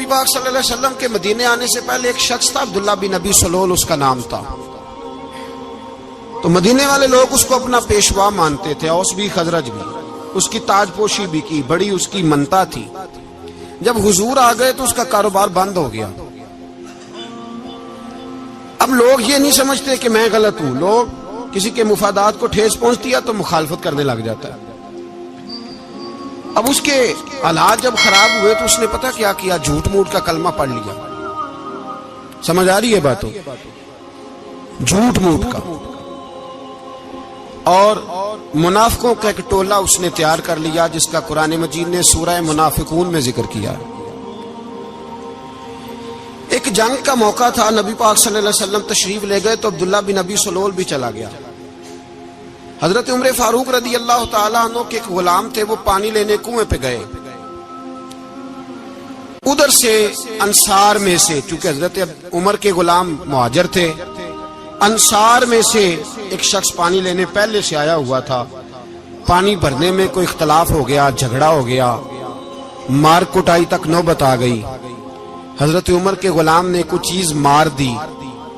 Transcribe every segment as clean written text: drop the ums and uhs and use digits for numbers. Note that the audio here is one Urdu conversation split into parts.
نبی پاک صلی اللہ علیہ وسلم کے مدینے آنے سے پہلے ایک شخص تھا، عبداللہ بن ابی سلول اس کا نام تھا. تو مدینے والے لوگ اس کو اپنا پیشوا مانتے تھے، اوس بھی خزرج بھی. اس کی تاج پوشی بھی کی، بڑی اس کی منتا تھی. جب حضور آ گئے تو اس کا کاروبار بند ہو گیا. اب لوگ یہ نہیں سمجھتے کہ میں غلط ہوں، لوگ کسی کے مفادات کو ٹھیس پہنچتی ہے تو مخالفت کرنے لگ جاتا ہے. اب اس کے حالات جب خراب ہوئے تو اس نے پتہ کیا کیا، جھوٹ موٹ کا کلمہ پڑھ لیا. سمجھ آ رہی ہے باتوں؟ جھوٹ موٹ کا. اور منافقوں کا ایک ٹولہ اس نے تیار کر لیا جس کا قرآن مجید نے سورہ منافقون میں ذکر کیا. ایک جنگ کا موقع تھا، نبی پاک صلی اللہ علیہ وسلم تشریف لے گئے تو عبداللہ بن ابی سلول بھی چلا گیا. حضرت عمر فاروق رضی اللہ تعالیٰ عنہ کے ایک غلام تھے، وہ پانی لینے کنویں پہ گئے. ادھر سے انصار میں سے، چونکہ حضرت عمر کے غلام مہاجر تھے، انصار میں سے ایک شخص پانی لینے پہلے سے آیا ہوا تھا. پانی بھرنے میں کوئی اختلاف ہو گیا، جھگڑا ہو گیا، مار کٹائی تک نوبت آ گئی. حضرت عمر کے غلام نے کچھ چیز مار دی،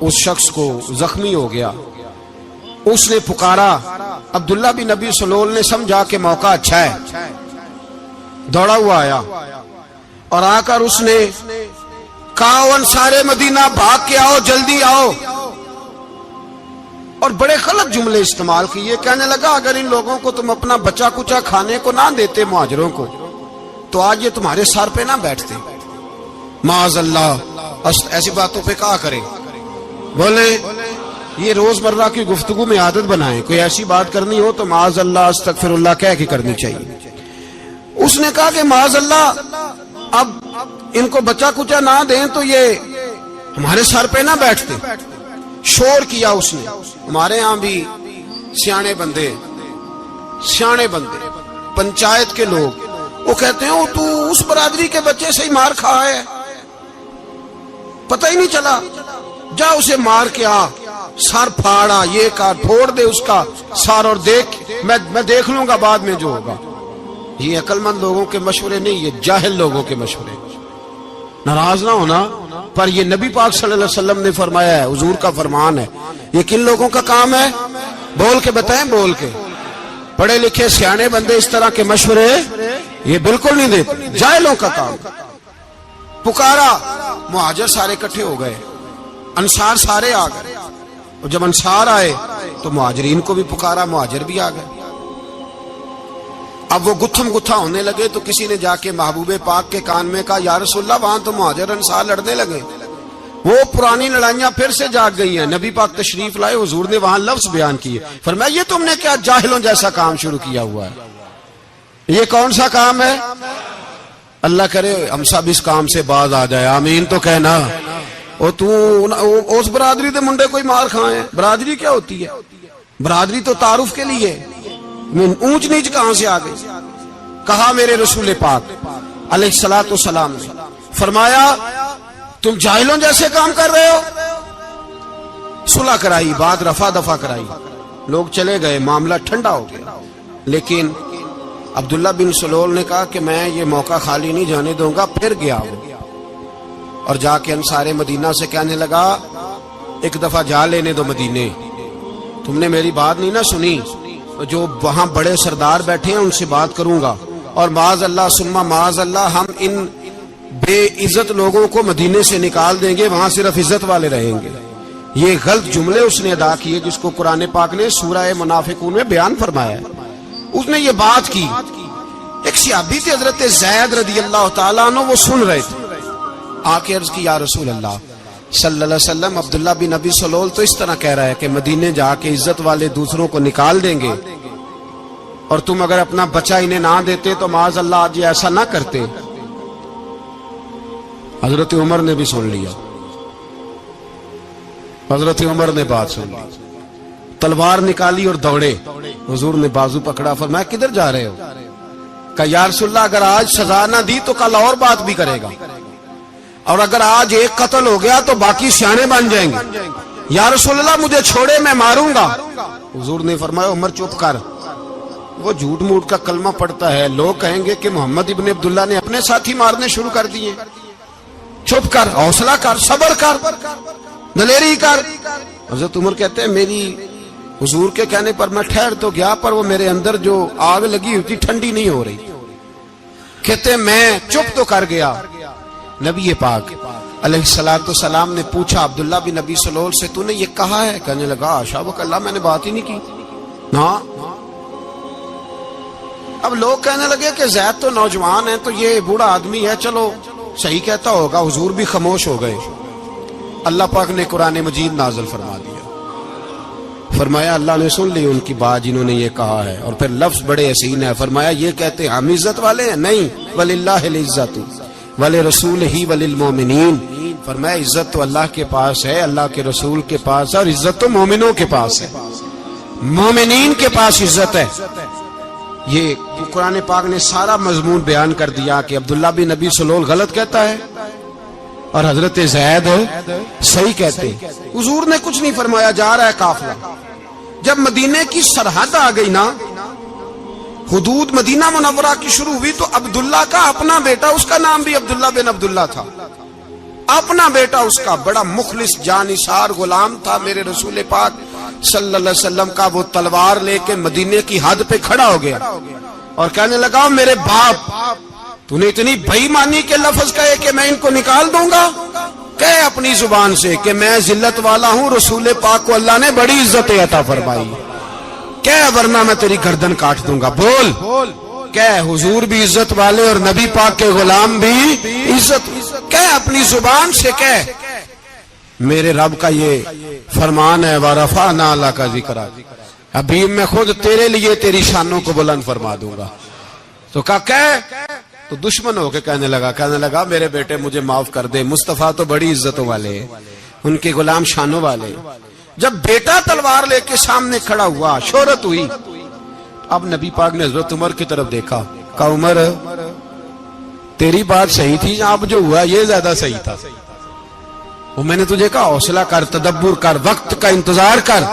اس شخص کو زخمی ہو گیا. اس نے پکارا، عبداللہ بن ابی سلول نے سمجھا کہ موقع اچھا ہے، دوڑا ہوا آیا اور آ کر اس نے کہا، انصار مدینہ بھاگ کے آؤ، جلدی آؤ. اور بڑے غلط جملے استعمال کیے. کہنے لگا اگر ان لوگوں کو تم اپنا بچا کچا کھانے کو نہ دیتے مہاجروں کو تو آج یہ تمہارے سر پہ نہ بیٹھتے. معاذ اللہ، ایسی باتوں پہ کہا کریں. بولے یہ روزمرہ کی گفتگو میں عادت بنائیں، کوئی ایسی بات کرنی ہو تو معاذ اللہ استغفر اللہ کہہ کے کرنی چاہیے. اس نے کہا کہ معاذ اللہ اب ان کو بچا کچا نہ دیں تو یہ ہمارے سر پہ نہ بیٹھتے. شور کیا اس نے. ہمارے ہاں بھی سیانے بندے پنچایت کے لوگ وہ کہتے ہیں تو اس برادری کے بچے سے ہی مار کھا ہے، پتہ ہی نہیں چلا، جا اسے مار کے آ، سر پھاڑا، یہ کار پھوڑ دے اس کا سر اور دیکھ میں دیکھ لوں گا بعد میں جو ہوگا. یہ عقل مند لوگوں کے مشورے نہیں، یہ جاہل لوگوں کے مشورے. ناراض نہ ہونا، پر یہ نبی پاک صلی اللہ علیہ وسلم نے فرمایا ہے، حضور کا فرمان ہے. یہ کن لوگوں کا کام ہے؟ بول کے بتائیں، بول کے. پڑھے لکھے سیانے بندے اس طرح کے مشورے یہ بالکل نہیں دیتے، جاہلوں کا کام. پکارا، مہاجر سارے اکٹھے ہو گئے، انصار سارے آ گئے. اور جب انصار آئے تو مہاجرین کو بھی پکارا، مہاجر بھی آ گئے. اب وہ گتھم گتھا ہونے لگے تو کسی نے جا کے محبوب پاک کے کان میں کہا، یا رسول اللہ وہاں تو مہاجر انصار لڑنے لگے. وہ پرانی لڑائیاں پھر سے جاگ گئی ہیں. نبی پاک تشریف لائے، حضور نے وہاں لفظ بیان کیے، فرمایا یہ تم نے کیا جاہلوں جیسا کام شروع کیا ہوا ہے؟ یہ کون سا کام ہے؟ اللہ کرے ہم سب اس کام سے باز آ جائے، آمین تو کہنا. اور تو اس برادری دے منڈے کوئی مار کھائے. برادری کیا ہوتی ہے؟ برادری تو تعارف کے لیے. اونچ نیچ کہاں سے آ گئی؟ کہا میرے رسول پاک علیہ الصلوۃ والسلام نے فرمایا تم جاہلوں جیسے کام کر رہے ہو. صلح کرائی، بات رفع دفع کرائی، لوگ چلے گئے، معاملہ ٹھنڈا ہو گیا. لیکن عبداللہ بن سلول نے کہا کہ میں یہ موقع خالی نہیں جانے دوں گا. پھر گیا اور جا کے انصار مدینہ سے کہنے لگا ایک دفعہ جا لینے دو مدینے، تم نے میری بات نہیں نہ سنی، جو وہاں بڑے سردار بیٹھے ہیں ان سے بات کروں گا، اور معاذ اللہ ثم معاذ اللہ ہم ان بے عزت لوگوں کو مدینے سے نکال دیں گے، وہاں صرف عزت والے رہیں گے. یہ غلط جملے اس نے ادا کیے جس کو قرآن پاک نے سورہ منافقون میں بیان فرمایا ہے. اس نے یہ بات کی. ایک صحابی تھے حضرت زید رضی اللہ تعالیٰ عنہ، وہ سن رہے تھے. آ کے عرض کی یا رسول اللہ صلی اللہ علیہ وسلم، عبداللہ بن ابی سلول تو اس طرح کہہ رہا ہے کہ مدینے جا کے عزت والے دوسروں کو نکال دیں گے، اور تم اگر اپنا بچہ انہیں نہ دیتے تو معاذ اللہ آج ایسا نہ کرتے. حضرت عمر نے بھی سن لیا. حضرت عمر نے بات سن لی، تلوار نکالی اور دوڑے. حضور نے بازو پکڑا، فرمایا کدھر جا رہے ہو؟ کہا یا رسول اللہ اگر آج سزا نہ دی تو کل اور بات بھی کرے گا، اور اگر آج ایک قتل ہو گیا تو باقی سیانے بن جائیں گے. یا رسول اللہ مجھے چھوڑے، میں ماروں گا. حضور نے فرمایا عمر چپ کر، وہ جھوٹ موٹ کا کلمہ پڑھتا ہے، لوگ کہیں گے کہ محمد ابن عبداللہ نے اپنے ساتھی مارنے شروع کر دیے. چپ کر، حوصلہ کر، صبر کر، دلیری کر۔ حضرت عمر کہتے ہیں میری حضور کے کہنے پر میں ٹھہر تو گیا، پر وہ میرے اندر جو آگ لگی ہوئی تھی ٹھنڈی نہیں ہو رہی۔ کہتے ہیں میں چپ تو کر گیا۔ نبی پاک علیہ الصلوۃ والسلام نے پوچھا عبداللہ بن نبی سلول سے تو نے یہ کہا ہے؟ کہنے لگا حاشا وک اللہ، میں نے بات ہی نہیں کی۔ ہاں، اب لوگ کہنے لگے کہ زید تو نوجوان ہے تو یہ بوڑھا آدمی ہے، چلو صحیح کہتا ہوگا۔ حضور بھی خاموش ہو گئے۔ اللہ پاک نے قرآن مجید نازل فرما دیا، فرمایا اللہ نے سن لی ان کی بات جنہوں نے یہ کہا ہے، اور پھر لفظ بڑے حسین ہے، فرمایا یہ کہتے ہیں ہم عزت والے ہیں؟ نہیں، وللہ العزت ولرسولہ وللمؤمنین، فرمایا عزت تو اللہ کے پاس ہے، اللہ کے رسول کے پاس ہے، اور عزت تو مومنوں کے پاس ہے، مومنین کے پاس عزت ہے۔ یہ قرآن پاک نے سارا مضمون بیان کر دیا کہ عبداللہ بن نبی سلول غلط کہتا ہے اور حضرت زید صحیح کہتے۔ حضور نے کچھ نہیں فرمایا، جا رہا ہے قافلہ۔ جب مدینے کی سرحد آ گئی نا، حدود مدینہ منورہ کی شروع ہوئی، تو عبداللہ کا اپنا بیٹا، اس کا نام بھی عبداللہ بن عبداللہ تھا، اپنا بیٹا اس کا بڑا مخلص جانثار غلام تھا میرے رسول پاک صلی اللہ علیہ وسلم کا، وہ تلوار لے کے مدینے کی حد پہ کھڑا ہو گیا اور کہنے لگا میرے باپ تو نے اتنی بے ایمانی کے لفظ کہے کہ میں ان کو نکال دوں گا؟ کہے اپنی زبان سے کہ میں ذلت والا ہوں، رسول پاک کو اللہ نے بڑی عزت عطا فرمائی، کہے ورنہ میں تیری گردن کاٹ دوں گا۔ بول، کہے حضور بھی عزت والے اور نبی پاک کے غلام بھی عزت، کہے اپنی زبان سے، کہے میرے رب کا یہ فرمان ہے وَرَفَعْنَا لَكَ ذِكْرَكَ، ابھی میں خود تیرے لیے تیری شانوں کو بلند فرما دوں گا۔ تو کہا کہے، تو دشمن ہو کے کہنے لگا میرے بیٹے مجھے معاف کر دے، مصطفیٰ تو بڑی عزتوں والے، ان کے غلام شانوں والے۔ جب بیٹا تلوار لے کے سامنے کھڑا ہوا، شہرت ہوئی، اب نبی پاک نے حضرت عمر کی طرف دیکھا، کہا عمر تیری بات صحیح تھی، اب جو ہوا یہ زیادہ صحیح تھا، وہ میں نے تجھے کہا حوصلہ کر، تدبر کر، وقت کا انتظار کر،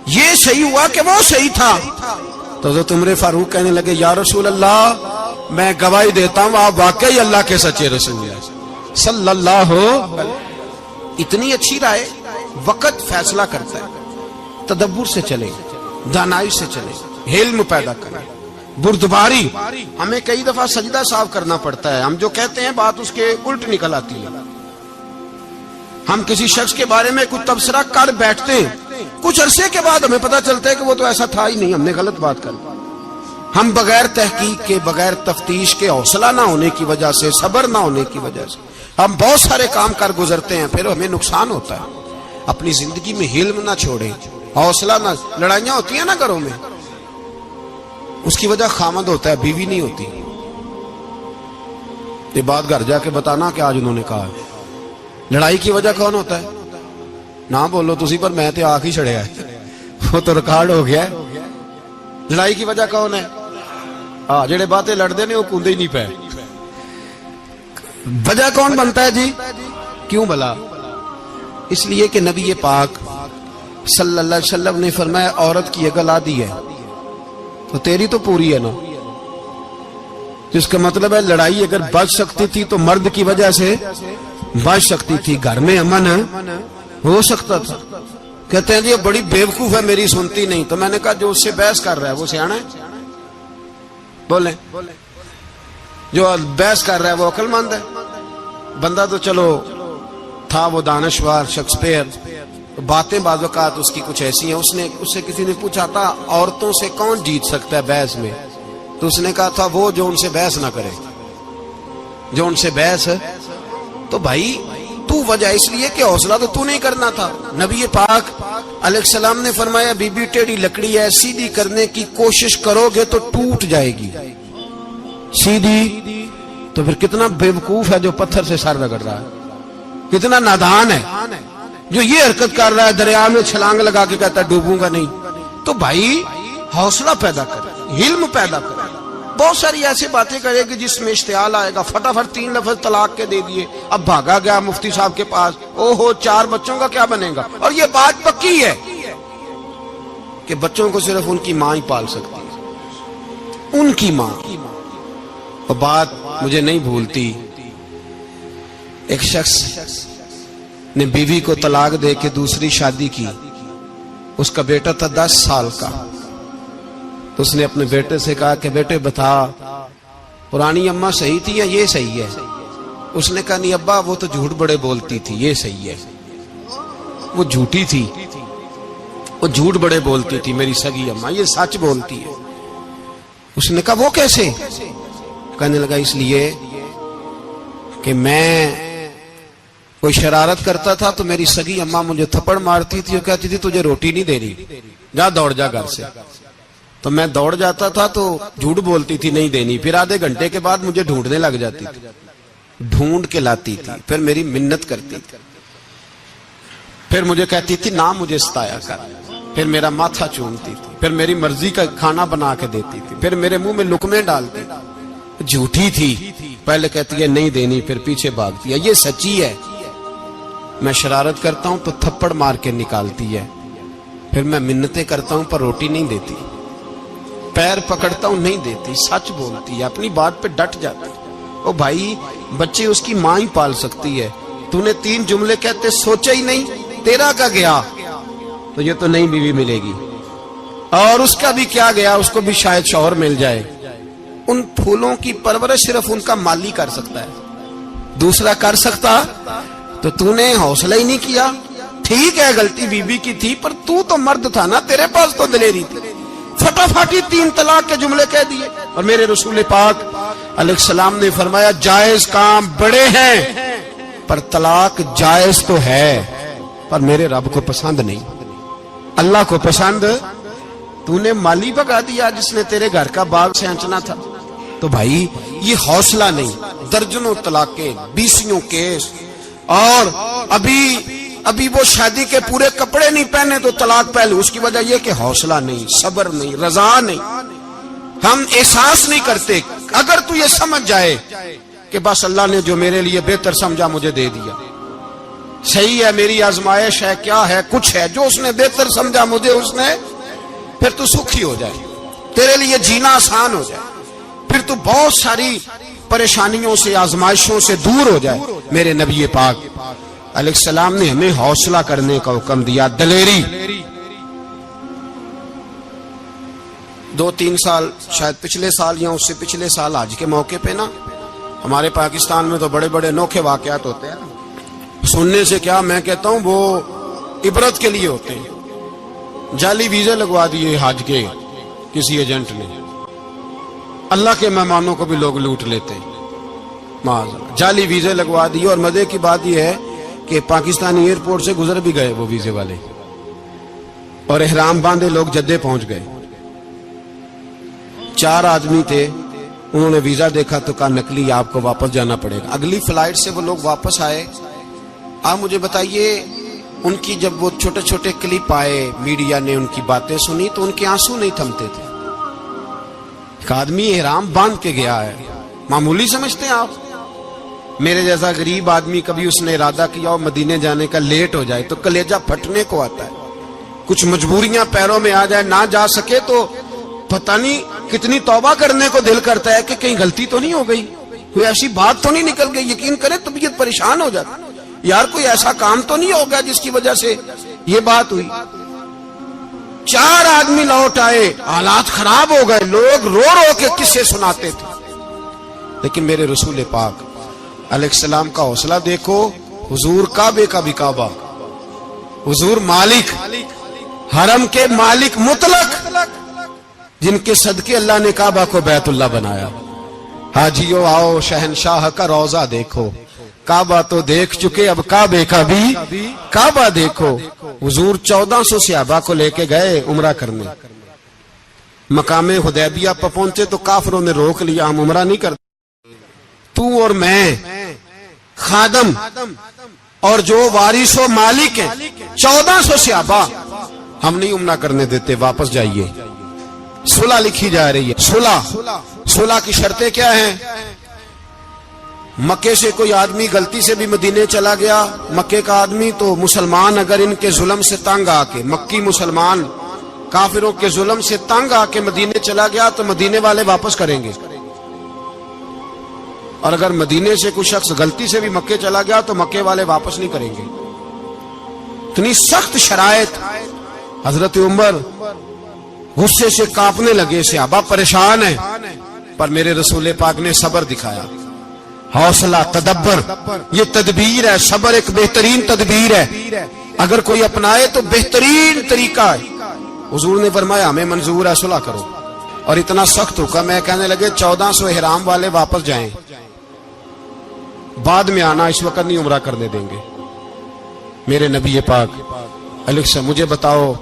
یہ صحیح ہوا کہ وہ صحیح تھا۔ تو حضرت عمر فاروق کہنے لگے یا رسول اللہ میں گواہی دیتا ہوں آپ واقعی اللہ کے سچے رسول ہیں صلی اللہ علیہ۔ اتنی اچھی رائے، وقت فیصلہ کرتا ہے، تدبر سے چلے، دانائی سے چلے، علم پیدا کریں، بردباری۔ ہمیں کئی دفعہ سجدہ صاف کرنا پڑتا ہے، ہم جو کہتے ہیں بات اس کے الٹ نکل آتی ہے۔ ہم کسی شخص کے بارے میں کچھ تبصرہ کر بیٹھتے ہیں، کچھ عرصے کے بعد ہمیں پتہ چلتا ہے کہ وہ تو ایسا تھا ہی نہیں، ہم نے غلط بات کر۔ ہم بغیر تحقیق کے، بغیر تفتیش کے، حوصلہ نہ ہونے کی وجہ سے، صبر نہ ہونے کی وجہ سے ہم بہت سارے کام کر گزرتے ہیں، پھر ہمیں نقصان ہوتا ہے۔ اپنی زندگی میں حلم نہ چھوڑیں، حوصلہ نہ، لڑائیاں ہوتی ہیں نا گھروں میں، اس کی وجہ خامد ہوتا ہے، بیوی نہیں ہوتی۔ یہ بات گھر جا کے بتانا کہ آج انہوں نے کہا ہے۔ لڑائی کی وجہ کون ہوتا ہے؟ نہ بولو تسی، پر میں تے آنکھ ہی چھڑیا ہے، وہ تو ریکارڈ ہو گیا ہے۔ لڑائی کی وجہ کون ہے؟ جڑے باتیں لڑتے نے وہ کندے ہی نہیں پے۔ وجہ کون بنتا ہے جی؟ کیوں بلا؟ اس لیے کہ نبی پاک صلی اللہ علیہ وسلم نے فرمایا عورت کی عقل آدھی ہے تو تیری تو پوری ہے نا، جس کا مطلب ہے لڑائی اگر بچ سکتی تھی تو مرد کی وجہ سے بچ سکتی تھی، گھر میں امن ہو سکتا تھا۔ کہتے ہیں جی بڑی بیوقوف ہے میری سنتی نہیں، تو میں نے کہا جو اس سے بحث کر رہا ہے وہ سیانا ہے؟ بولیں، جو بحث کر رہا ہے وہ عقل مند ہے؟ بندہ تو چلو تھا وہ دانشور شیکسپیئر، باتیں بعض اوقات اس کی کچھ ایسی ہیں۔ اس سے کسی نے پوچھا تھا عورتوں سے کون جیت سکتا ہے بحث میں، تو اس نے کہا تھا وہ جو ان سے بحث نہ کرے، جو ان سے بحث۔ تو بھائی تو وجہ اس لیے کہ حوصلہ تو نہیں کرنا تھا۔ نبی پاک علیہ السلام نے فرمایا بی بی ٹیڑھی لکڑی ہے، سیدھی کرنے کی کوشش کرو گے تو ٹوٹ جائے گی سیدھی۔ تو پھر کتنا بیوقوف ہے جو پتھر سے سر رگڑ رہا ہے، کتنا نادان ہے جو یہ حرکت کر رہا ہے، دریا میں چھلانگ لگا کے کہتا ہے ڈوبوں گا نہیں۔ تو بھائی حوصلہ پیدا کرے، علم پیدا کرے۔ بہت ساری ایسی باتیں کرے گی جس میں اشتعال آئے گا، فٹافٹ 3 لفظ طلاق کے دے دیے، اب بھاگا گیا مفتی صاحب کے پاس، او ہو 4 بچوں کا کیا بنے گا؟ اور یہ بات پکی ہے کہ بچوں کو صرف ان کی ماں ہی پال سکتی ہے، ان کی ماں۔ اور بات مجھے نہیں بھولتی، ایک شخص نے بیوی کو طلاق دے کے دوسری شادی کی. اس کا بیٹا تھا 10 سال کا. تو اس نے اپنے بیٹے سے کہا کہ بیٹے بتا پرانی اماں صحیح تھی یا یہ صحیح ہے؟ اس نے کہا نہیں ابا وہ تو جھوٹ بڑے بولتی تھی، یہ صحیح ہے. وہ جھوٹی تھی، وہ جھوٹ بڑے بولتی تھی میری سگی اماں، یہ سچ بولتی ہے. اس نے کہا وہ کیسے؟ کہنے لگا اس لیے کہ میں کوئی شرارت کرتا تھا تو میری سگی اماں مجھے تھپڑ مارتی تھی اور کہتی تھی تجھے روٹی نہیں دے رہی، جا دوڑ جا گھر سے. تو میں دوڑ جاتا تھا تو جھوٹ بولتی تھی نہیں دینی، پھر آدھے گھنٹے کے بعد مجھے ڈھونڈنے لگ جاتی تھی، ڈھونڈ کے لاتی تھی، پھر میری منت کرتی تھی، پھر مجھے کہتی تھی نہ مجھے ستایا کر، پھر میرا ماتھا چومتی تھی، پھر میری مرضی کا کھانا بنا کے دیتی تھی، پھر میرے منہ میں لقمے ڈالتی تھی. جھوٹی تھی، پہلے کہتی ہے نہیں دینی، پھر پیچھے بھاگتی ہے. یہ سچی ہے، میں شرارت کرتا ہوں تو تھپڑ مار کے نکالتی ہے، پھر میں منتیں کرتا ہوں پر روٹی نہیں دیتی، پیر پکڑتا ہوں نہیں دیتی، سچ بولتی ہے، اپنی بات پہ ڈٹ جاتی. او بھائی بچے اس کی ماں ہی پال سکتی ہے، تو نے 3 جملے کہتے سوچا ہی نہیں، تیرا کا گیا تو یہ تو نئی بیوی ملے گی، اور اس کا بھی کیا گیا، اس کو بھی شاید شوہر مل جائے. ان پھولوں کی پرورش صرف ان کا مالی کر سکتا ہے، دوسرا کر سکتا تو نے حوصلہ ہی نہیں کیا. ٹھیک ہے غلطی بیوی کی تھی پر تو مرد تھا نا، تیرے پاس تو دلیری تھی. فٹافٹی 3 طلاق کے جملے کہہ دیے. اور میرے رسول پاک علیہ السلام نے فرمایا جائز کام بڑے ہیں پر طلاق جائز تو ہے پر میرے رب کو پسند نہیں، اللہ کو پسند. تو نے مالی بگا دیا جس نے تیرے گھر کا باغ سینچنا تھا. تو بھائی یہ حوصلہ نہیں، درجنوں طلاقیں، 20 کیس، اور ابھی وہ شادی کے پورے کپڑے نہیں پہنے تو طلاق پہلے. اس کی وجہ یہ کہ حوصلہ نہیں، صبر نہیں، رضا نہیں، ہم احساس نہیں کرتے. اگر تو یہ سمجھ جائے کہ بس اللہ نے جو میرے لیے بہتر سمجھا مجھے دے دیا، صحیح ہے میری آزمائش ہے، کیا ہے کچھ ہے جو اس نے بہتر سمجھا مجھے اس نے، پھر تو سکھی ہو جائے، تیرے لیے جینا آسان ہو جائے، پھر تو بہت ساری پریشانیوں سے آزمائشوں سے دور ہو جائے. میرے نبی پاک علیہ السلام نے ہمیں حوصلہ کرنے کا حکم دیا، دلیری. 2-3 سال شاید پچھلے سال یا اس سے پچھلے سال حج کے موقع پہ نا ہمارے پاکستان میں تو بڑے بڑے انوکھے واقعات ہوتے ہیں. سننے سے کیا میں کہتا ہوں وہ عبرت کے لیے ہوتے ہیں. جعلی ویزے لگوا دیے حج کے کسی ایجنٹ نے، اللہ کے مہمانوں کو بھی لوگ لوٹ لیتے ہیں. جعلی ویزے لگوا دیے. اور مزے کی بات یہ ہے کہ پاکستانی ایئرپورٹ سے گزر بھی گئے وہ ویزے والے، اور احرام باندھے لوگ جدے پہنچ گئے. 4 آدمی تھے، انہوں نے ویزا دیکھا تو کہا نکلی، آپ کو واپس جانا پڑے گا. اگلی فلائٹ سے وہ لوگ واپس آئے. آپ مجھے بتائیے ان کی جب وہ چھوٹے چھوٹے کلپ آئے، میڈیا نے ان کی باتیں سنی تو ان کے آنسو نہیں تھمتے تھے. ایک آدمی احرام باندھ کے گیا ہے، معمولی سمجھتے ہیں آپ؟ میرے جیسا غریب آدمی کبھی اس نے ارادہ کیا اور مدینے جانے کا لیٹ ہو جائے تو کلیجہ پھٹنے کو آتا ہے. کچھ مجبوریاں پیروں میں آ جائے، نہ جا سکے تو پتہ نہیں کتنی توبہ کرنے کو دل کرتا ہے کہ کہیں غلطی تو نہیں ہو گئی، کوئی ایسی بات تو نہیں نکل گئی. یقین کرے طبیعت پریشان ہو جاتی، یار کوئی ایسا کام تو نہیں ہوگا جس کی وجہ سے یہ بات ہوئی. 4 آدمی لوٹ آئے، حالات خراب ہو گئے، لوگ رو رو کے قصے سناتے تھے. لیکن میرے رسول پاک علیہ السلام کا حوصلہ دیکھو. حضور کعبے کا بھی کعبہ، حضور مالک، حرم کے مالک مطلق، جن کے صدقے اللہ نے کعبہ کو بیت اللہ بنایا. حاجیو آؤ شہنشاہ کا روضہ دیکھو، کعبہ تو دیکھ چکے اب کعبے کا بھی کعبہ دیکھو. حضور 1400 صحابہ کو لے کے گئے عمرہ کرنے. مقام حدیبیہ پر پہنچے تو کافروں نے روک لیا، ہم عمرہ نہیں کرتے. تو اور میں خادم اور جو وارث و مالک ہیں 1400 صحابہ، ہم نہیں عمرہ کرنے دیتے، واپس جائیے. صلح لکھی جا رہی ہے. صلح کی شرطیں کیا ہیں؟ مکے سے کوئی آدمی غلطی سے بھی مدینے چلا گیا، مکے کا آدمی، تو مسلمان اگر ان کے ظلم سے تنگ آ کے، مکی مسلمان کافروں کے ظلم سے تنگ آ کے مدینے چلا گیا تو مدینے والے واپس کریں گے. اور اگر مدینے سے کوئی شخص غلطی سے بھی مکے چلا گیا تو مکے والے واپس نہیں کریں گے. اتنی سخت شرائط. حضرت عمر غصے سے کانپنے لگے, صحابہ پریشان ہیں, پر میرے رسول پاک نے صبر دکھایا, حوصلہ, تدبر. یہ تدبیر ہے, صبر ایک بہترین تدبیر ہے, اگر کوئی اپنائے تو بہترین طریقہ ہے. حضور نے فرمایا ہمیں منظور ہے, صلح کرو. اور اتنا سخت حکم ہے, کہنے لگے 1400 احرام والے واپس جائیں, بعد میں آنا, اس وقت نہیں عمرہ کرنے دیں گے. میرے نبی پاک علیہ السلام, مجھے بتاؤ,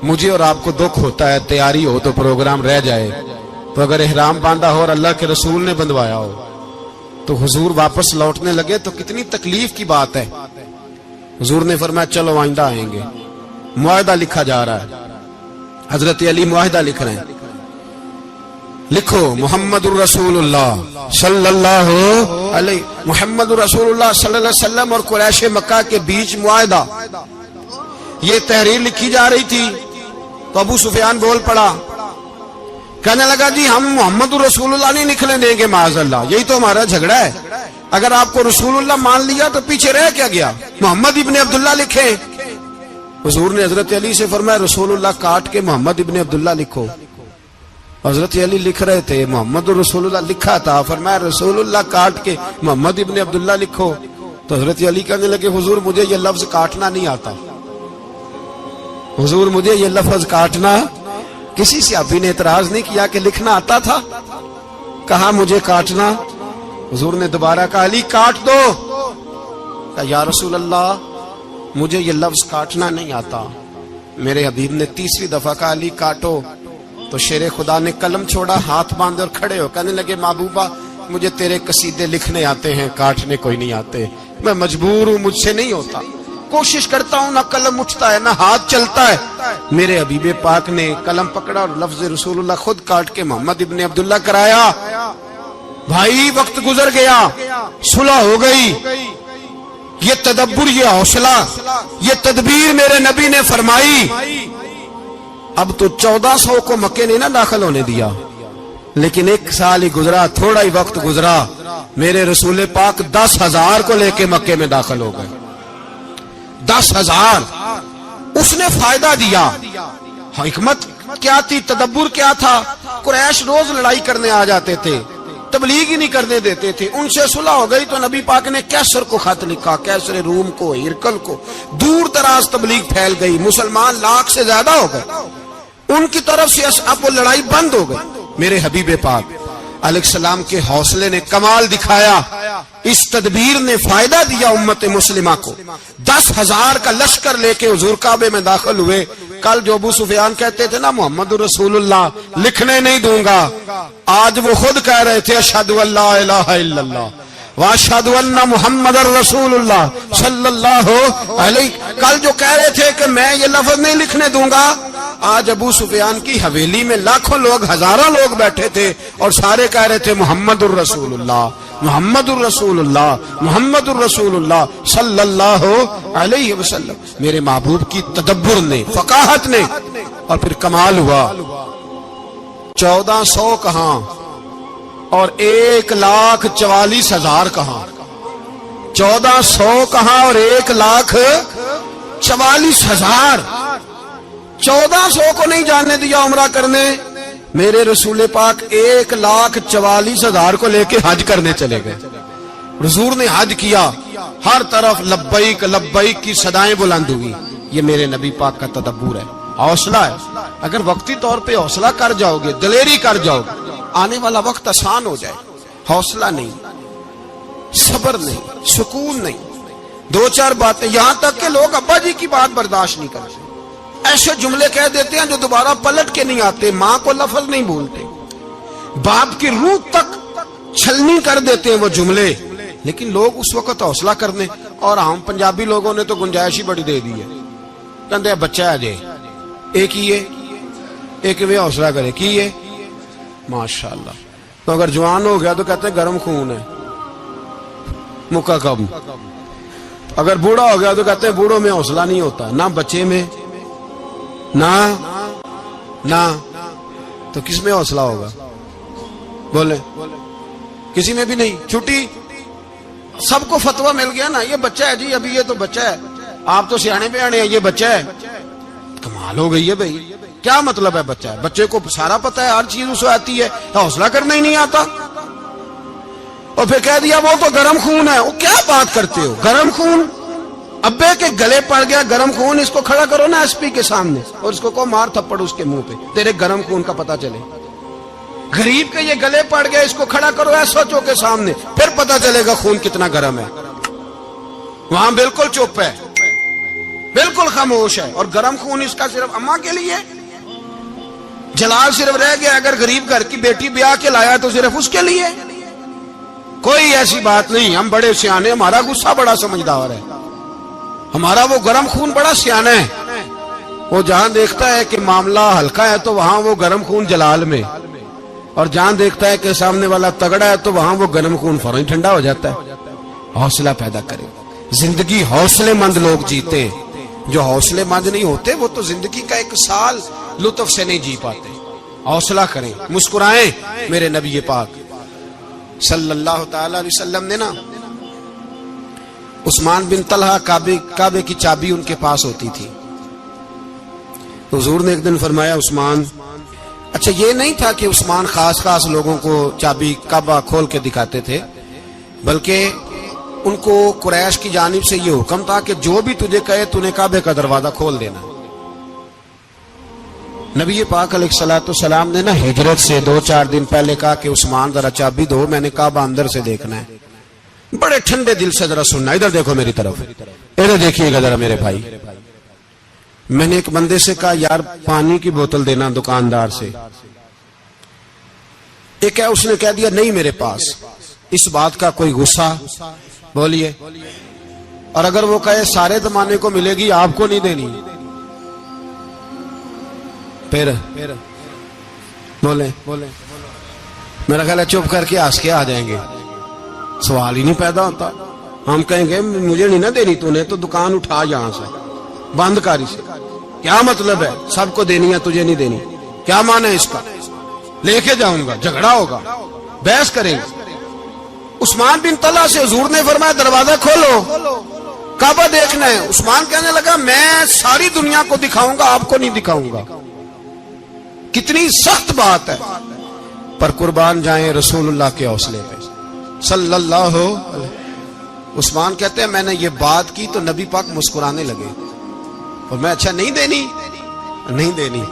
مجھے اور آپ کو دکھ ہوتا ہے تیاری ہو تو پروگرام رہ جائے, تو اگر احرام باندھا ہو اور اللہ کے رسول نے بندھوایا ہو تو حضور واپس لوٹنے لگے تو کتنی تکلیف کی بات ہے. حضور نے فرمایا چلو آئندہ آئیں گے. معاہدہ لکھا جا رہا ہے, حضرت علی معاہدہ لکھ رہے ہیں, لکھو محمد الرسول اللہ صلی اللہ علیہ محمد الرسول اللہ صلی اللہ علیہ وسلم اور قریش مکہ کے بیچ معاہدہ. یہ تحریر لکھی جا رہی تھی تو ابو سفیان بول پڑا, کہنے لگا جی ہم محمد الرسول اللہ نہیں نکلنے دیں گے معاذ اللہ, یہی تو ہمارا جھگڑا ہے. اگر آپ کو رسول اللہ مان لیا تو پیچھے رہ کیا گیا, محمد ابن عبداللہ لکھے. حضور نے حضرت علی سے فرمایا رسول اللہ کاٹ کے محمد ابن عبداللہ لکھو. حضرت علی لکھ رہے تھے, محمد رسول اللہ لکھا تھا, فرمایا رسول اللہ کاٹ کے محمد ابن عبداللہ لکھو. تو حضرت علی کہنے لگے حضور مجھے یہ لفظ کاٹنا نہیں آتا, حضور مجھے یہ لفظ کاٹنا. کسی صحابی نے اعتراض نہیں کیا کہ لکھنا آتا تھا, کہا مجھے کاٹنا. حضور نے دوبارہ کہا علی کاٹ دو. کہا یا رسول اللہ مجھے یہ لفظ کاٹنا نہیں آتا. میرے حبیب نے تیسری دفعہ کہا علی کاٹو. تو شیر خدا نے قلم چھوڑا, ہاتھ باندھے اور کھڑے ہو کہنے لگے محبوبہ مجھے تیرے قصیدے لکھنے آتے ہیں, کاٹنے کوئی نہیں آتے. میں مجبور ہوں, مجھ سے نہیں ہوتا, کوشش کرتا ہوں, نہ قلم اٹھتا ہے نہ ہاتھ چلتا ہے. میرے حبیب پاک نے قلم پکڑا اور لفظ رسول اللہ خود کاٹ کے محمد ابن عبداللہ کرایا. بھائی وقت گزر گیا, صلح ہو گئی. یہ تدبر, یہ حوصلہ, یہ تدبیر میرے نبی نے فرمائی. اب تو 1400 کو مکے نے نہ داخل ہونے دیا, لیکن ایک سال ہی گزرا, تھوڑا ہی وقت گزرا, میرے رسول پاک 10,000 کو لے کے مکے میں داخل ہو گئے. 10,000. اس نے فائدہ دیا. حکمت کیا تھی, تدبر کیا تھا؟ قریش روز لڑائی کرنے آ جاتے تھے, تبلیغ ہی نہیں کرنے دیتے تھے. ان سے صلح ہو گئی تو نبی پاک نے کیسر کو خط لکھا, کیسر روم کو, ہرکل کو. دور دراز تبلیغ پھیل گئی, مسلمان 100,000 سے زیادہ ہو گئے. ان کی طرف سے اب وہ لڑائی بند ہو گئی. میرے حبیب پاک علیہ السلام کے حوصلے نے کمال دکھایا, اس تدبیر نے فائدہ دیا امت مسلمہ کو. 10,000 کا لشکر لے کے حضور کعبے میں داخل ہوئے. کل جو ابو سفیان کہتے تھے نا محمد رسول اللہ لکھنے نہیں دوں گا, آج وہ خود کہہ رہے تھے اشہد ان لا الہ الا اللہ واشہد ان محمد رسول اللہ صلی اللہ علیہ. کل جو کہہ رہے تھے کہ میں یہ لفظ نہیں لکھنے دوں گا, آج ابو سفیان کی حویلی میں لاکھوں لوگ, ہزاروں لوگ بیٹھے تھے اور سارے کہہ رہے تھے محمد الرسول اللہ محمد الرسول اللہ محمد الرسول اللہ صلی اللہ علیہ وسلم. میرے محبوب کی تدبر نے, فقاہت نے, اور پھر کمال ہوا. 1400 کہاں اور 1,44,000 کہاں, 1400 کہاں اور 1,44,000. 1400 کو نہیں جانے دیا عمرہ کرنے, میرے رسول پاک 1,44,000 کو لے کے حج کرنے چلے گئے. حضور نے حج کیا, ہر طرف لبیک لبیک کی صدائیں بلند ہوئی. یہ میرے نبی پاک کا تدبر ہے, حوصلہ ہے. اگر وقتی طور پہ حوصلہ کر جاؤ گے, دلیری کر جاؤ گے, آنے والا وقت آسان ہو جائے. حوصلہ نہیں, صبر نہیں, سکون نہیں, 2-4 باتیں, یہاں تک کہ لوگ ابا جی کی بات برداشت نہیں کرتے, ایسے جملے کہہ دیتے ہیں جو دوبارہ پلٹ کے نہیں آتے. ماں کو لفظ نہیں بولتے, باپ کی روح تک چھلنی کر دیتے ہیں وہ جملے. لیکن لوگ اس وقت حوصلہ کرنے, اور ہم پنجابی لوگوں نے تو گنجائش ہی بڑی دے دی ہے. کہتے ہیں بچہ ہے جے ایک ہی ہے, ایک میں حوصلہ کرے کی ہے ماشاءاللہ. تو اگر جوان ہو گیا تو کہتے ہیں گرم خون ہے, مکہ کب. اگر بوڑھا ہو گیا تو کہتے ہیں بوڑھوں میں حوصلہ نہیں ہوتا, نہ بچے میں نہ تو کس میں حوصلہ ہوگا؟ بولے کسی میں بھی نہیں. چھٹی سب کو فتوا مل گیا نا, یہ بچہ ہے جی, ابھی یہ تو بچہ ہے, آپ تو سیانے بیانے ہیں, یہ بچہ ہے. کمال ہو گئی ہے بھائی, کیا مطلب ہے بچہ ہے؟ بچے کو سارا پتا ہے, ہر چیز اسے آتی ہے, حوصلہ کرنا ہی نہیں آتا. اور پھر کہہ دیا وہ تو گرم خون ہے. وہ کیا بات کرتے ہو, گرم خون؟ ابے کے گلے پڑ گیا گرم خون, اس کو کھڑا کرو نا ایس پی کے سامنے اور اس کو مار تھپڑ اس کے منہ پہ, تیرے گرم خون کا پتا چلے. غریب کے یہ گلے پڑ گیا, اس کو کھڑا کرو ایس او کے سامنے, پھر پتا چلے گا خون کتنا گرم ہے. وہاں بالکل چپ ہے, بالکل خاموش ہے. اور گرم خون اس کا صرف اماں کے لیے, جلال صرف رہ گیا اگر غریب گھر کی بیٹی بیاہ کے لایا تو صرف اس کے لیے. کوئی ایسی بات نہیں. ہم بڑے سیانے, ہمارا غصہ بڑا سمجھدار ہے, ہمارا وہ گرم خون بڑا سیانا ہے. وہ جہاں دیکھتا ہے کہ معاملہ ہلکا ہے تو وہاں وہ گرم خون جلال میں, اور جہاں دیکھتا ہے کہ سامنے والا تگڑا ہے تو وہاں وہ گرم خون فوراً ٹھنڈا ہو جاتا ہے. حوصلہ پیدا کرے. زندگی حوصلے مند لوگ جیتے ہیں, جو حوصلے مند نہیں ہوتے وہ تو زندگی کا ایک سال لطف سے نہیں جی پاتے. حوصلہ کریں, مسکرائیں. میرے نبی پاک صلی اللہ تعالی علیہ وسلم نے نا عثمان بن طلحہ, کعبے کی چابی ان کے پاس ہوتی تھی. حضور نے ایک دن فرمایا عثمان, اچھا یہ نہیں تھا کہ عثمان خاص لوگوں کو چابی کعبہ کھول کے دکھاتے تھے, بلکہ ان کو قریش کی جانب سے یہ حکم تھا کہ جو بھی تجھے کہے تو نے کعبے کا دروازہ کھول دینا. نبی پاک علیہ الصلوۃ والسلام نے نا ہجرت سے 2-4 دن پہلے کہا کہ عثمان ذرا چابی دو, میں نے کعبہ اندر سے دیکھنا ہے. بڑے ٹھنڈے دل سے ذرا سننا, ادھر دیکھو میری طرف, ادھر دیکھیے گا ذرا میرے بھائی. میں نے ایک بندے سے کہا یار پانی کی بوتل دینا دکاندار سے. ایک ہے, اس نے کہہ دیا نہیں میرے پاس. اس بات کا کوئی غصہ بولیے, اور اگر وہ کہے سارے زمانے کو ملے گی آپ کو نہیں دینی, پھر بولے میرا خیال ہے چپ کر کے ہنس کے آ جائیں گے, سوال ہی نہیں پیدا ہوتا. ہم کہیں گے مجھے نہیں نہ دینی, تو نے تو دکان اٹھا یہاں سے, بند کاری سے. کیا مطلب ہے سب کو دینی ہے تجھے نہیں دینی, کیا معنی ہے اس کا؟ لے کے جاؤں گا, جھگڑا ہوگا, بحث کریں گے. عثمان بن طلحہ سے حضور نے فرمایا دروازہ کھولو, کعبہ دیکھنا ہے. عثمان کہنے لگا میں ساری دنیا کو دکھاؤں گا, آپ کو نہیں دکھاؤں گا. کتنی سخت بات ہے, پر قربان جائیں رسول اللہ کے حوصلے پہ صلی اللہ علیہ. عثمان کہتے ہیں میں نے یہ بات کی تو نبی پاک مسکرانے لگے, اور میں اچھا نہیں دینی,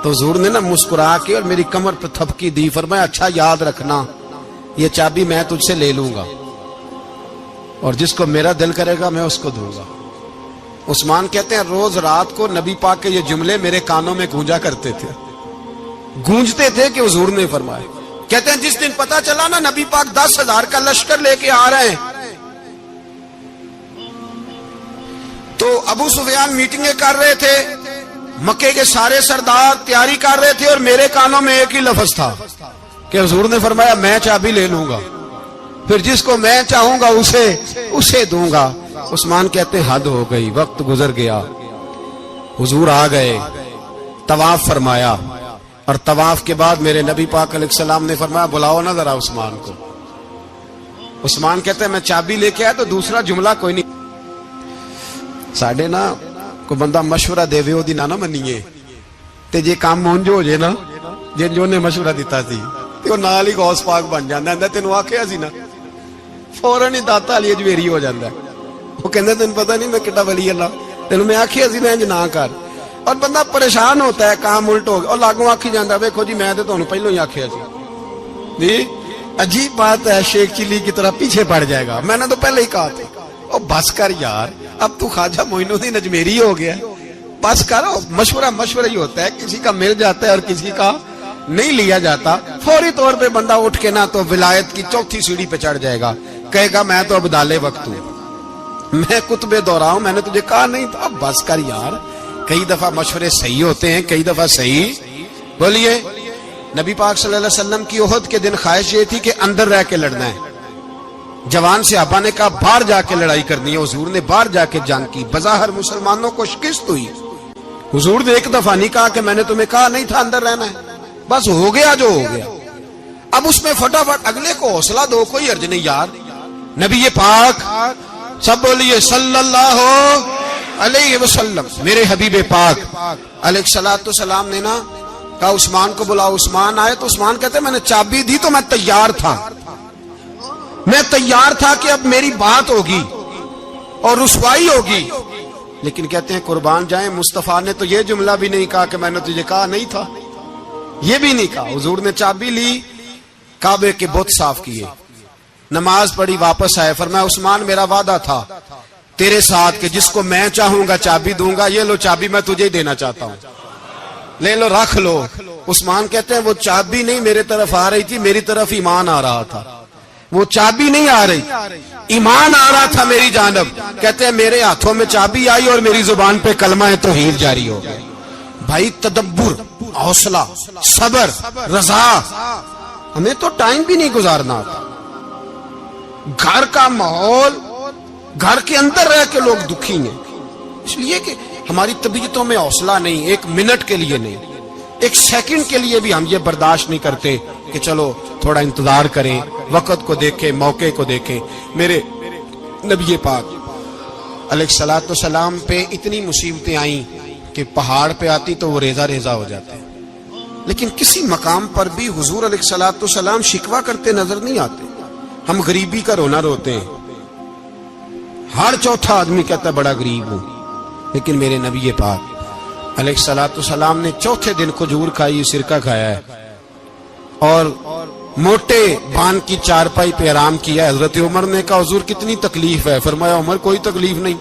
تو حضور نے نا مسکرا کے اور میری کمر پہ تھپکی دی, فرمایا اچھا یاد رکھنا یہ چابی میں تجھ سے لے لوں گا, اور جس کو میرا دل کرے گا میں اس کو دوں گا. عثمان کہتے ہیں روز رات کو نبی پاک کے یہ جملے میرے کانوں میں گونجتے تھے کہ حضور نے فرمایا. کہتے ہیں جس دن پتا چلا نا نبی پاک 10,000 کا لشکر لے کے آ رہے ہیں, تو ابو سفیان میٹنگیں کر رہے تھے, مکے کے سارے سردار تیاری کر رہے تھے, اور میرے کانوں میں ایک ہی لفظ تھا کہ حضور نے فرمایا میں چابی لے لوں گا, پھر جس کو میں چاہوں گا اسے دوں گا. عثمان کہتے حد ہو گئی, وقت گزر گیا, حضور آ گئے, طواف فرمایا, اور طواف کے بعد میرے نبی پاک علیہ السلام نے فرمایا بلاؤ نا ذرا عثمان کو. عثمان کہتے ہیں میں چابی لے کے آیا تو دوسرا جملہ کوئی نہیں. ساڈے نا کوئی بندہ مشورہ دے دی نہ منیے, تے جے کام مونج ہو جائے نا, جن جو نے مشورہ دیتا سی تے وہ نال ہی غوث پاک بن جاندا ہے. تینوں آکھیا سی نا, فوراً ہی داتا علی اجمیری ہو جاندا ہے. وہ کہندے تینوں پتہ نہیں میں کڈا ولی اللہ, تینوں میں آکھیا سی نا انج نہ کر, اور بندہ پریشان ہوتا ہے, کام الٹ ہو گیا, اور لاگوں آکھی جاندا ویکھو جی میں تے تانوں پہلو ہی آکھیا سی. جی عجیب بات ہے, شیخ چلی کی طرح پیچھے پڑ جائے گا, میں نے تو پہلے ہی کہا تھا. او بس کر یار, اب تو خواجہ معین الدین اجمیری ہو گیا, بس کرو. مشورہ ہی ہوتا ہے, کسی کا مل جاتا ہے اور کسی کا نہیں لیا جاتا. فوری طور پہ بندہ اٹھ کے نا تو ولایت کی 4تھی سیڑھی پہ چڑھ جائے گا, کہے گا میں تو اب دالے وقت ہوں, میں کتب دورہ ہوں, میں نے تجھے کہا نہیں تھا. اب بس کر یار, کئی دفعہ مشورے صحیح ہوتے ہیں, کئی دفعہ صحیح. بولیے. نبی پاک صلی اللہ علیہ وسلم کی احد کے دن خواہش یہ تھی کہ اندر رہ کے لڑنا ہے. جوان صحابہ نے کہا باہر جا کے لڑائی کرنی ہے. حضور نے باہر جا کے جنگ کی, بظاہر مسلمانوں کو شکست ہوئی. حضور نے ایک دفعہ نہیں کہا کہ میں نے تمہیں کہا نہیں تھا اندر رہنا ہے, بس ہو گیا جو ہو گیا. اب اس میں فٹافٹ اگلے کو حوصلہ دو، کوئی عرض نہیں یار. نبی پاک سب بولیے صلی اللہ علیہ وسلم، میرے حبیب پاک علیہ الصلوۃ والسلام نے نا کہا عثمان کو بلاؤ. عثمان آئے تو عثمان کہتے میں نے چابی دی تو میں تیار تھا، میں تیار تھا کہ اب میری بات ہوگی اور رسوائی ہوگی. لیکن کہتے ہیں قربان جائیں مصطفیٰ نے تو یہ جملہ بھی نہیں کہا کہ میں نے تجھے کہا نہیں تھا، یہ بھی نہیں کہا. حضور نے چابی لی، کعبے کے بت صاف کیے، نماز پڑھی، واپس آئے. فرمایا عثمان میرا وعدہ تھا تیرے ساتھ کہ جس کو میں چاہوں گا چابی دوں گا، یہ لو چابی میں تجھے ہی دینا چاہتا ہوں، لے لو رکھ لو. عثمان کہتے ہیں وہ چابی نہیں میرے طرف آ رہی تھی، میری طرف ایمان آ رہا تھا. وہ چابی نہیں آ رہی، ایمان آ رہا تھا میری جانب. کہتے ہیں میرے ہاتھوں میں چابی آئی اور میری زبان پہ کلمہ توحید جاری ہو گئی. بھائی تدبر، حوصلہ، صبر، رضا، ہمیں تو ٹائم بھی نہیں گزارنا تھا. گھر کا ماحول، گھر کے اندر رہ کے لوگ دکھی ہیں، اس لیے کہ ہماری طبیعتوں میں حوصلہ نہیں، ایک منٹ کے لیے نہیں، ایک سیکنڈ کے لیے بھی ہم یہ برداشت نہیں کرتے کہ چلو تھوڑا انتظار کریں، وقت کو دیکھیں، موقع کو دیکھیں. میرے نبی پاک علیہ الصلوۃ والسلام پہ اتنی مصیبتیں آئیں کہ پہاڑ پہ آتی تو وہ ریزہ ریزہ ہو جاتے ہیں، لیکن کسی مقام پر بھی حضور علیہ الصلوۃ والسلام شکوہ کرتے نظر نہیں آتے. ہم غریبی کا رونا روتے ہیں، ہر چوتھا آدمی کہتا ہے بڑا غریب ہوں، لیکن میرے نبی پاک علیہ الصلوۃ والسلام نے چوتھے دن کھجور کھائی، سرکہ کھایا ہے اور موٹے بان کی چارپائی پہ آرام کیا. حضرت عمر نے کہا حضور کتنی تکلیف ہے؟ فرمایا عمر کوئی تکلیف نہیں،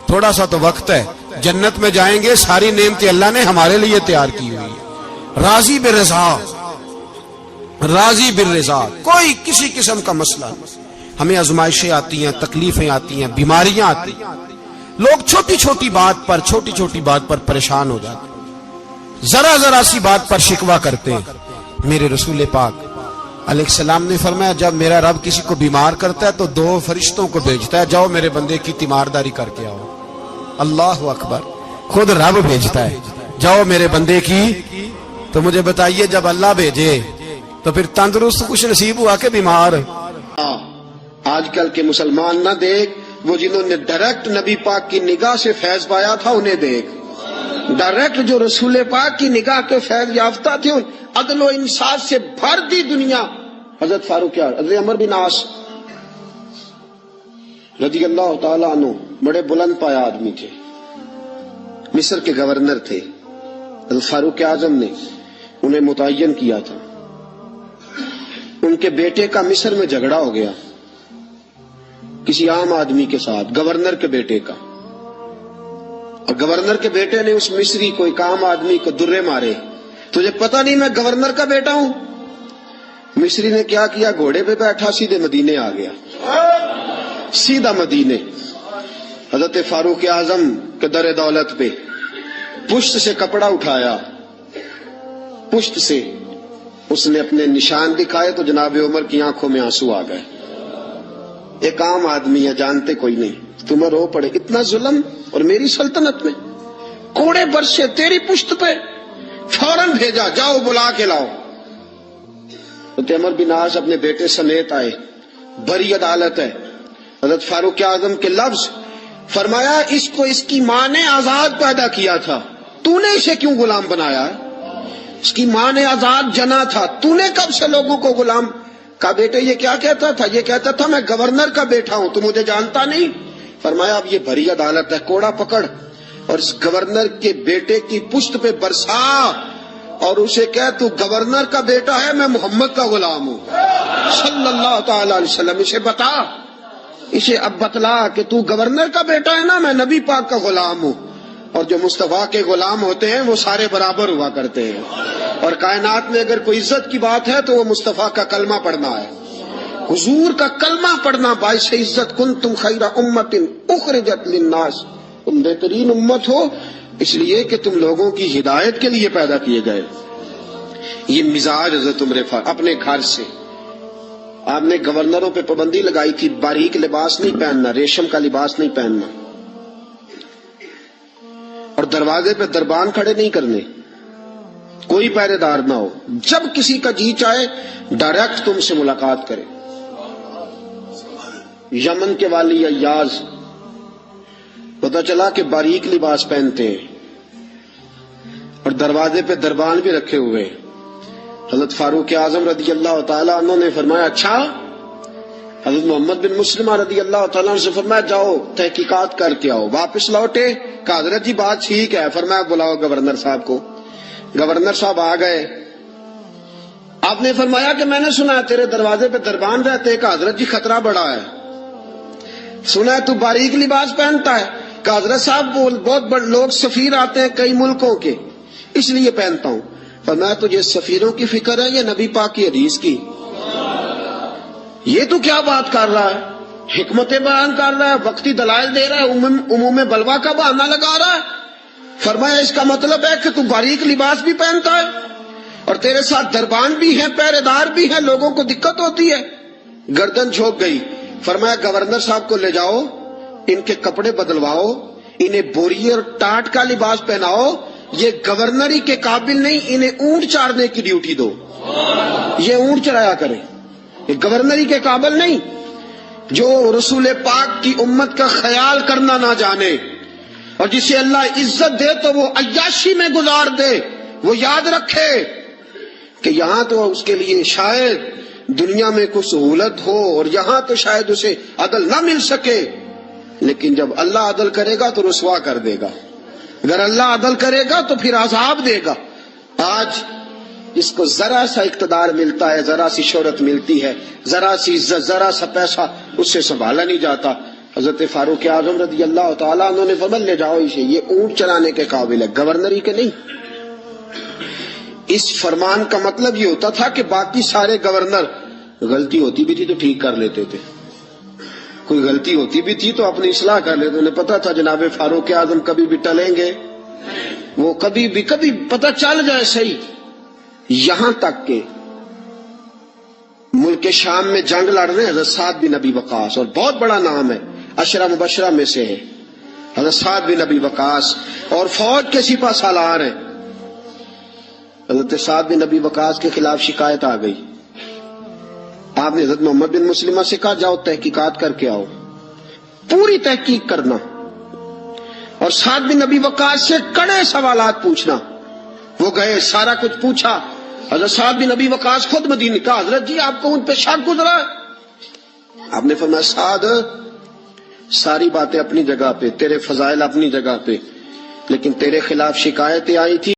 تھوڑا سا تو وقت ہے، جنت میں جائیں گے، ساری نعمتیں اللہ نے ہمارے لیے تیار کی ہوئی ہے. راضی بالرضا، راضی بالرضا، کوئی کسی قسم کا مسئلہ نہیں. ہمیں آزمائشیں آتی ہیں، تکلیفیں آتی ہیں، بیماریاں آتی ہیں، لوگ چھوٹی چھوٹی بات پر پریشان ہو جاتے ہیں، ذرا ذرا سی بات پر شکوہ کرتے ہیں. میرے رسول پاک علیہ السلام نے فرمایا جب میرا رب کسی کو بیمار کرتا ہے تو 2 فرشتوں کو بھیجتا ہے، جاؤ میرے بندے کی تیمارداری کر کے آؤ. اللہ اکبر، خود رب بھیجتا ہے، جاؤ میرے بندے کی. تو مجھے بتائیے جب اللہ بھیجے تو پھر تندرست خوش نصیب ہوا کہ بیمار؟ آج کل کے مسلمان نہ دیکھ، وہ جنہوں نے ڈائریکٹ نبی پاک کی نگاہ سے فیض پایا تھا انہیں دیکھ. ڈائریکٹ جو رسول پاک کی نگاہ کے فیض یافتہ تھے، عدل و انصاف سے بھر دی دنیا. حضرت فاروق اعظم، حضرت عمر بن عاص رضی اللہ تعالیٰ عنہ بڑے بلند پایا آدمی تھے، مصر کے گورنر تھے. حضرت فاروق اعظم نے انہیں متعین کیا تھا. ان کے بیٹے کا مصر میں جھگڑا ہو گیا کسی عام آدمی کے ساتھ، گورنر کے بیٹے کا، اور گورنر کے بیٹے نے اس مصری کو ایک عام آدمی کو درے مارے. تجھے پتہ نہیں میں گورنر کا بیٹا ہوں؟ مصری نے کیا کیا، گھوڑے پہ بیٹھا سیدھے مدینے آ گیا، سیدھا مدینے. حضرت فاروق اعظم کے در دولت پہ پشت سے کپڑا اٹھایا، پشت سے اس نے اپنے نشان دکھائے تو جناب عمر کی آنکھوں میں آنسو آ گئے. ایک عام آدمی ہے، جانتے کوئی نہیں، تمہیں رو پڑے اتنا ظلم، اور میری سلطنت میں کوڑے برسے تیری پشت پہ. فوراً بھیجا، جاؤ بلا کے لاؤ. حضرت عمر بن عاص اپنے بیٹے سمیت آئے، بڑی عدالت ہے. حضرت فاروق اعظم کے لفظ، فرمایا اس کو اس کی ماں نے آزاد پیدا کیا تھا، تو نے اسے کیوں غلام بنایا ہے؟ اس کی ماں نے آزاد جنا تھا، تو نے کب سے لوگوں کو غلام کا؟ بیٹے یہ کیا کہتا تھا؟ یہ کہتا تھا میں گورنر کا بیٹا ہوں، تو مجھے جانتا نہیں. فرمایا اب یہ بھری عدالت ہے، کوڑا پکڑ اور اس گورنر کے بیٹے کی پشت پہ برسا اور اسے کہہ تو گورنر کا بیٹا ہے، میں محمد کا غلام ہوں صلی اللہ تعالی علیہ وسلم. اسے بتا، اسے اب بتلا کہ تو گورنر کا بیٹا ہے نا، میں نبی پاک کا غلام ہوں. اور جو مصطفیٰ کے غلام ہوتے ہیں وہ سارے برابر ہوا کرتے ہیں، اور کائنات میں اگر کوئی عزت کی بات ہے تو وہ مصطفیٰ کا کلمہ پڑھنا ہے، حضور کا کلمہ پڑھنا باعث عزت. کنتم خیر امت اخرجت للناس، تم بہترین امت ہو اس لیے کہ تم لوگوں کی ہدایت کے لیے پیدا کیے گئے. یہ مزاج حضرت عمر فاروق. اپنے گھر سے آپ نے گورنروں پہ پابندی لگائی تھی، باریک لباس نہیں پہننا، ریشم کا لباس نہیں پہننا، اور دروازے پہ دربان کھڑے نہیں کرنے. کوئی پہرے دار نہ ہو، جب کسی کا جی چاہے ڈائریکٹ تم سے ملاقات کرے۔ یمن کے والی ایاز پتہ چلا کہ باریک لباس پہنتے ہیں اور دروازے پہ دربان بھی رکھے ہوئے ہیں۔ حضرت فاروق اعظم رضی اللہ تعالیٰ عنہ نے فرمایا اچھا؟ حضرت محمد بن مسلمہ رضی اللہ تعالیٰ عنہ سے فرمایا جاؤ تحقیقات کر کے آؤ۔ واپس لوٹے، کہا حضرت جی بات ٹھیک ہے، فرمایا بلاؤ گورنر صاحب کو۔ گورنر صاحب آ گئے، آپ نے فرمایا کہ میں نے سنا ہے تیرے دروازے پہ دربان رہتے، کہا حضرت جی خطرہ بڑا ہے۔ سنا ہے تو باریک لباس پہنتا ہے، کہا حضرت صاحب بہت بڑے لوگ سفیر آتے ہیں کئی ملکوں کے، اس لیے پہنتا ہوں۔ فرمایا تجھے سفیروں کی فکر ہے یا نبی پاک کی حدیث کی؟ یہ تو کیا بات کر رہا ہے، حکمت بیان کر رہا ہے، وقتی دلائل دے رہا ہے، عموم بلوا کا بہانہ لگا رہا ہے۔ فرمایا اس کا مطلب ہے کہ تو باریک لباس بھی پہنتا ہے اور تیرے ساتھ دربان بھی ہیں، پہرے دار بھی ہیں، لوگوں کو دقت ہوتی ہے۔ گردن جھک گئی۔ فرمایا گورنر صاحب کو لے جاؤ، ان کے کپڑے بدلواؤ، انہیں بوری اور ٹاٹ کا لباس پہناؤ، یہ گورنری کے قابل نہیں، انہیں اونٹ چارنے کی ڈیوٹی دو، یہ اونٹ چرایا کریں، یہ گورنری کے قابل نہیں۔ جو رسول پاک کی امت کا خیال کرنا نہ جانے اور جسے اللہ عزت دے تو وہ عیاشی میں گزار دے، وہ یاد رکھے کہ یہاں تو اس کے لیے شاید دنیا میں کوئی سہولت ہو اور یہاں تو شاید اسے عدل نہ مل سکے، لیکن جب اللہ عدل کرے گا تو رسوا کر دے گا، اگر اللہ عدل کرے گا تو پھر عذاب دے گا۔ آج جس کو ذرا سا اقتدار ملتا ہے، ذرا سی شہرت ملتی ہے، ذرا سی عزت، ذرا سا پیسہ، اس سے سنبھالا نہیں جاتا۔ حضرت فاروق اعظم رضی اللہ تعالیٰ عنہ نے فرمایا لے جاؤ اسے، یہ اونٹ چلانے کے قابل ہے، گورنری کے نہیں۔ اس فرمان کا مطلب یہ ہوتا تھا کہ باقی سارے گورنر غلطی ہوتی بھی تھی تو ٹھیک کر لیتے تھے، کوئی غلطی ہوتی بھی تھی تو اپنی اصلاح کر لیتے، انہیں پتا تھا جناب فاروق اعظم کبھی بھی ٹلیں گے، وہ کبھی پتہ چل جائے صحیح۔ یہاں تک کہ ملک شام میں جنگ لڑ رہے ہیں حضرت سعد بن ابی وقاص، اور بہت بڑا نام ہے، عشرہ مبشرہ میں سے ہے حضرت سعد بن ابی وقاص، اور فوج کے سپہ سالار ہیں۔ حضرت سعد بن ابی وقاص کے خلاف شکایت آ گئی، آپ نے حضرت محمد بن مسلمہ سے کہا جاؤ تحقیقات کر کے آؤ، پوری تحقیق کرنا اور سعد بن ابی وقاص سے کڑے سوالات پوچھنا۔ وہ گئے، سارا کچھ پوچھا۔ حضرت سعد بن ابی وقاص خود مدینے کا، حضرت جی آپ کو ان پہ شک گزرا ہے؟ آپ نے فرمایا سعد ساری باتیں اپنی جگہ پہ، تیرے فضائل اپنی جگہ پہ، لیکن تیرے خلاف شکایتیں آئی تھی